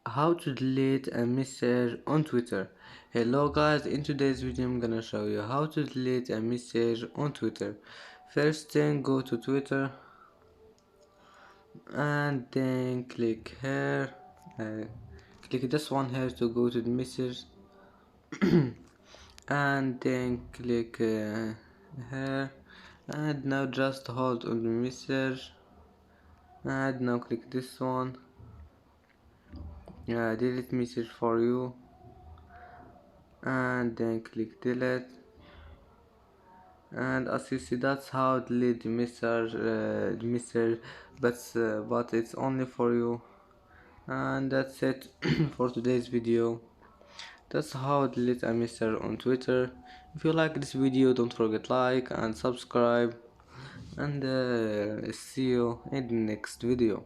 How to delete a message on Twitter. Hello guys, in today's video I'm gonna show you how to delete a message on Twitter. First thing, go to Twitter and then click here, click this one here to go to the message and then click here, and now just hold on the message and now click this one, delete message for you, and then click delete. And as you see, that's how delete the message, but it's only for you. And that's it for today's video. That's how delete a message on Twitter. If you like this video, don't forget like and subscribe, and see you in the next video.